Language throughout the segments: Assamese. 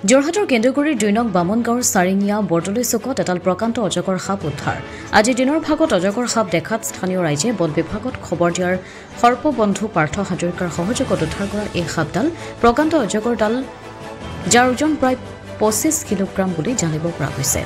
যোৰহাটৰ কেন্দুগুৰিৰ ২ নং বামনগাঁৱৰ চাৰিঙীয়া বৰদলৈ চুকত এডাল প্ৰকাণ্ড অজগৰ সাপ উদ্ধাৰ। আজি দিনৰ ভাগত অজগৰ সাপ দেখাত স্থানীয় ৰাইজে বন বিভাগত খবৰ দিয়াৰ সৰ্পবন্ধু পাৰ্থ হাজৰিকাৰ সহযোগত উদ্ধাৰ কৰা এই সাপডাল প্ৰকাণ্ড অজগৰডাল, যাৰ ওজন প্ৰায় ২৫ কিলোগ্ৰাম বুলি জানিব পৰা গৈছে।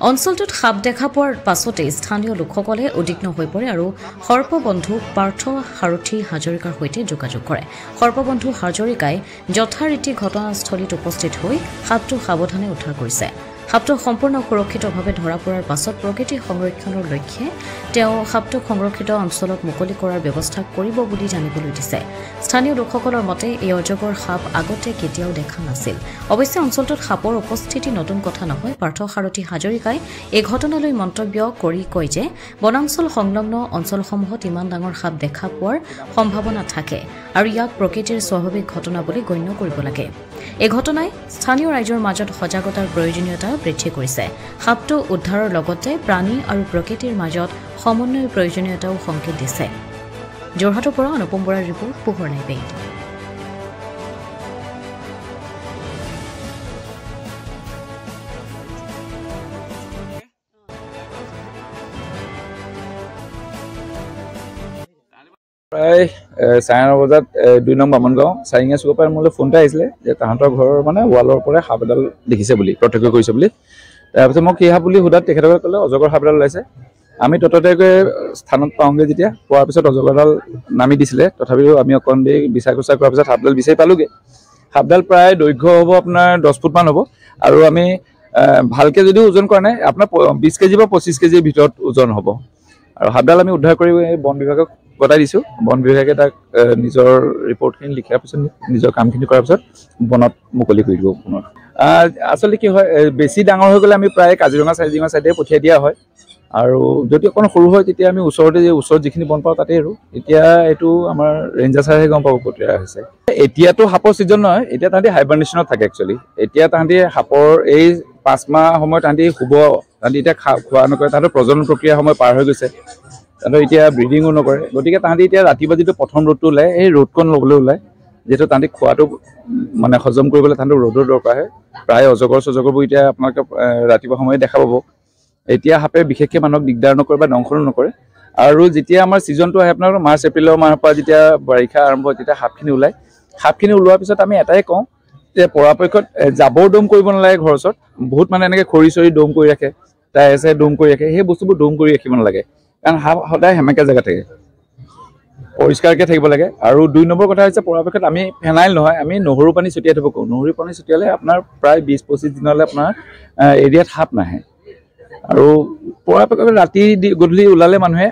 অঞ্চলটোত সাপ দেখা পোৱাৰ পাছতে স্থানীয় লোকসকলে উদ্বিগ্ন হৈ পৰে আৰু সৰ্পবন্ধু পাৰ্থ সাৰথী হাজৰিকাৰ সৈতে যোগাযোগ কৰে। সৰ্পবন্ধু হাজৰিকাই যথাৰীতি ঘটনাস্থলীত উপস্থিত হৈ সাপটো সাৱধানে উদ্ধাৰ কৰিছে। সাপটো সম্পূৰ্ণ সুৰক্ষিতভাৱে ধৰা পৰাৰ পাছত প্ৰকৃতি সংৰক্ষণৰ লক্ষ্যে তেওঁ সাপটোক সংৰক্ষিত অঞ্চলত মুকলি কৰাৰ ব্যৱস্থা কৰিব বুলি জানিবলৈ দিছে। স্থানীয় লোকসকলৰ মতে এই অজগৰ সাপ আগতে কেতিয়াও দেখা নাছিল। অৱশ্যে অঞ্চলটোত সাপৰ উপস্থিতি নতুন কথা নহয়। পাৰ্থ সাৰথী হাজৰিকাই এই ঘটনালৈ মন্তব্য কৰি কয় যে বনাঞ্চল সংলগ্ন অঞ্চলসমূহত ইমান ডাঙৰ সাপ দেখা পোৱাৰ সম্ভাৱনা থাকে আৰু ইয়াক প্ৰকৃতিৰ স্বাভাৱিক ঘটনা বুলি গণ্য কৰিব লাগে। এই ঘটনাই স্থানীয় ৰাইজৰ মাজত সজাগতাৰ প্ৰয়োজনীয়তা বৃদ্ধি কৰিছে। সাপটো উদ্ধাৰৰ লগতে প্ৰাণী আৰু প্ৰকৃতিৰ মাজত সমন্বয়ৰ প্ৰয়োজনীয়তাও সংকেত দিছে। যোৰহাটৰ পৰা অনুপম বৰাৰ ৰিপৰ্ট, পোহৰ লাইভ। প্ৰায় ৯:৩০ বজাত ২ নং বামনগাঁও চাৰিঙীয়া চুকৰ পৰা মোলৈ ফোন এটা আহিছিলে যে তাহাঁতৰ ঘৰৰ মানে ৱালৰ পৰা সাপ এডাল দেখিছে বুলি, প্ৰত্যক্ষ কৰিছে বুলি। তাৰপিছত মই কি সাপ বুলি সোধাত তেখেতসকলে ক'লে অজগৰ সাপ এডাল ওলাইছে। আমি তততে স্থানত পাওঁগৈ, যেতিয়া পোৱাৰ পিছত অজগৰডাল নামি দিছিলে। তথাপিও আমি অকণ দেৰি বিচাৰ খোচাৰ কৰাৰ পিছত সাপডাল বিচাৰি পালোগৈ। সাপডাল প্ৰায় দৈৰ্ঘ্য হ'ব আপোনাৰ ১০ ফুটমান হ'ব আৰু আমি ভালকৈ যদিও ওজন কৰা নাই, আপোনাৰ ২০ কেজি বা ২৫ কেজিৰ ভিতৰত ওজন হ'ব। আৰু সাপডাল আমি উদ্ধাৰ কৰি বন বিভাগক গতাই দিছোঁ। বন বিভাগে তাক নিজৰ ৰিপৰ্টখিনি লিখাৰ পিছত, নিজৰ কামখিনি কৰাৰ পিছত বনত মুকলি কৰি দিব পুনৰ। আচলতে কি হয়, বেছি ডাঙৰ হৈ গ'লে আমি প্ৰায় কাজিৰঙা চাইডে পঠিয়াই দিয়া হয়, আৰু যদি অকণ সৰু হয় তেতিয়া আমি ওচৰত যিখিনি বন পাওঁ তাতেই এৰোঁ। এতিয়া এইটো আমাৰ ৰেঞ্জাৰ ছাৰেহে গম পাব ক'ত এৰা হৈছে। এতিয়াতো সাপৰ ছিজন নহয়, এতিয়া তাহাঁতি হাইবাৰনেশ্যনত থাকে একচুৱেলি। এতিয়া তাহাঁতি সাপৰ এই ৫ মাহ সময় তাহাঁতি শুব, তাহাঁতি এতিয়া খোৱা নকৰে, তাহাঁতৰ প্ৰজনন প্ৰক্ৰিয়াৰ সময় পাৰ হৈ গৈছে। তাহাঁতৰ এতিয়া ব্ৰিডিঙো নকৰে, গতিকে তাহাঁতি এতিয়া ৰাতিপুৱা যিটো প্ৰথম ৰ'দটো ওলায়, সেই ৰ'দকণ ল'বলৈ ওলায়। যিহেতু তাহাঁতি খোৱাটো মানে হজম কৰিবলৈ তাহাঁতৰ ৰ'দৰ দৰকাৰ হয়। প্ৰায় অজগৰবোৰ এতিয়া আপোনালোকে ৰাতিপুৱা সময়ত দেখা পাব। এতিয়া সাপে বিশেষকৈ মানুহক দিগদাৰ নকৰে বা দংশনো নকৰে। আৰু যেতিয়া আমাৰ ছিজনটো আহে আপোনাৰ মাৰ্চ এপ্ৰিলৰ মাহৰ পৰা যেতিয়া বাৰিষা আৰম্ভ হয়, তেতিয়া সাপখিনি ওলায়। সাপখিনি ওলোৱাৰ পিছত আমি এটাই কওঁ যে পৰাপক্ষত জাবৰ দম কৰিব নালাগে ঘৰৰ ওচৰত। বহুত মানে এনেকৈ খৰি চৰি দম কৰি ৰাখে, টায়াৰ দম কৰি ৰাখে, সেই বস্তুবোৰ দম কৰি ৰাখিব নালাগে। কাৰণ সাপ সদায় সেমেকা জেগা থাকে, পৰিষ্কাৰকৈ থাকিব লাগে। আৰু ২ নম্বৰ কথা হৈছে পৰাপক্ষত আমি ফেনাইল নহয়, আমি নহৰু পানী ছটিয়াই থ'ব কওঁ। নহৰু পানী ছটিয়ালে আপোনাৰ প্ৰায় ২০-২৫ দিনলৈ আপোনাৰ এৰিয়াত সাপ নাহে। আৰু পৰাপক্ষত ৰাতি গধূলি ওলালে মানুহে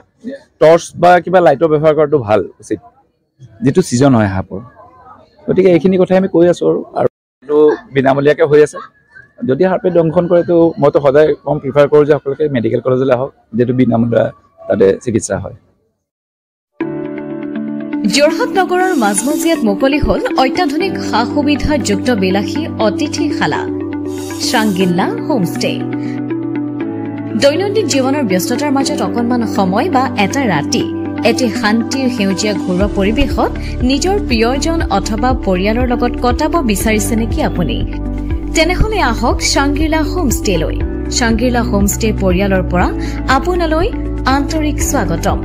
টৰ্চ বা কিবা লাইটৰ ব্যৱহাৰ কৰাটো ভাল উচিত, যিটো ছিজন হয় সাপৰ। গতিকে এইখিনি কথাই আমি কৈ আছোঁ। আৰু এইটো বিনামূলীয়াকৈ হৈ আছে। যদি সাপে দংশন কৰে তো মইতো সদায় কম প্ৰিফাৰ কৰোঁ যে সকলোকে মেডিকেল কলেজলৈ আহক, যিহেতু বিনামূলীয়া তাতে চিকিৎসা হয়। যোৰহাট নগৰৰ মাজমজিয়াত মুকলি হ'ল অত্যাধুনিক সা সুবিধাযুক্ত বিলাসী অতিথিশালা শ্ৰাংগিল্লা হোমষ্টে। দৈনন্দিন জীৱনৰ ব্যস্ততাৰ মাজত অকণমান সময় বা এটা ৰাতি এটি শান্তিৰ সেউজীয়া ঘৰুৱা পৰিৱেশত নিজৰ প্ৰিয়জন অথবা পৰিয়ালৰ লগত কটাব বিচাৰিছে নেকি আপুনি? তেনেহলে আহক শ্ৰাংগিল্লা হোমষ্টেলৈ। শ্ৰাংগিল্লা হোমষ্টে পৰিয়ালৰ পৰা আপোনালৈ আন্তৰিক স্বাগতম।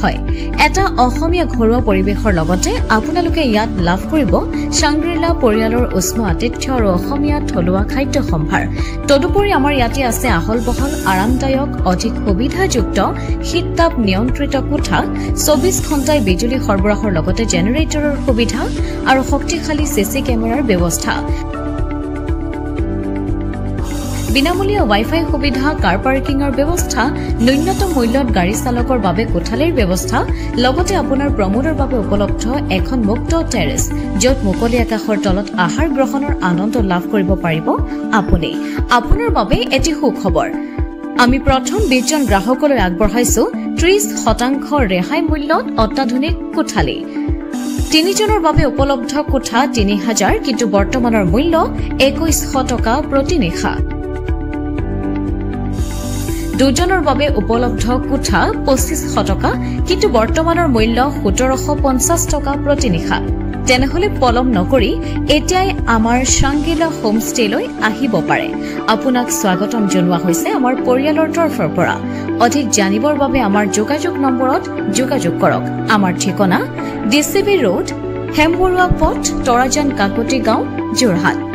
হয়, এটা অসমীয়া ঘৰুৱা পৰিৱেশৰ লগতে আপোনালোকে ইয়াত লাভ কৰিব শ্ৰাংগিল্লা পৰিয়ালৰ উষ্ণ আতিথ্য আৰু অসমীয়া থলুৱা খাদ্য সম্ভাৰ। তদুপৰি আমাৰ ইয়াতে আছে আহল বহল আৰামদায়ক অধিক সুবিধাযুক্ত শীত-তাপ নিয়ন্ত্ৰিত কোঠা, ২৪ ঘণ্টাই বিজুলী সৰবৰাহৰ লগতে জেনেৰেটৰৰ সুবিধা আৰু শক্তিশালী চিচি কেমেৰাৰ ব্যৱস্থা। বিনামূলীয়া ৱাইফাই সুবিধা, কাৰ পাৰ্কিঙৰ ব্যৱস্থা, ন্যূনতম মূল্যত গাড়ী চালকৰ বাবে কোঠালিৰ ব্যৱস্থা, লগতে আপোনাৰ প্ৰমোদৰ বাবে উপলব্ধ এখন মুক্ত টেৰেছ, য'ত মুকলি আকাশৰ তলত আহাৰ গ্ৰহণৰ আনন্দ লাভ কৰিব পাৰিব আপুনি। আপোনাৰ বাবে এটি সুখবৰ, আমি প্ৰথম ২০ জন গ্ৰাহকলৈ আগবঢ়াইছো ৩০% ৰেহাই মূল্যত অত্যাধুনিক কোঠালি। ৩ জনৰ বাবে উপলব্ধ কোঠা ৩,০০০, কিন্তু বৰ্তমানৰ মূল্য ২১০০ টকা প্ৰতি নিশা। ২ জনৰ বাবে উপলব্ধ কোঠা ২৫০০ টকা, কিন্তু বৰ্তমানৰ মূল্য ১৭৫০ টকা প্ৰতি নিশা। তেনেহলে পলম নকৰি এতিয়াই আমাৰ শাংগিলা হোমষ্টেলৈ আহিব পাৰে। আপোনাক স্বাগতম জনোৱা হৈছে আমাৰ পৰিয়ালৰ তৰফৰ পৰা। অধিক জানিবৰ বাবে আমাৰ যোগাযোগ নম্বৰত যোগাযোগ কৰক। আমাৰ ঠিকনা DCB ৰোড, হেমবৰুৱা পথ, তৰাজান কাকতি গাঁও, যোৰহাট।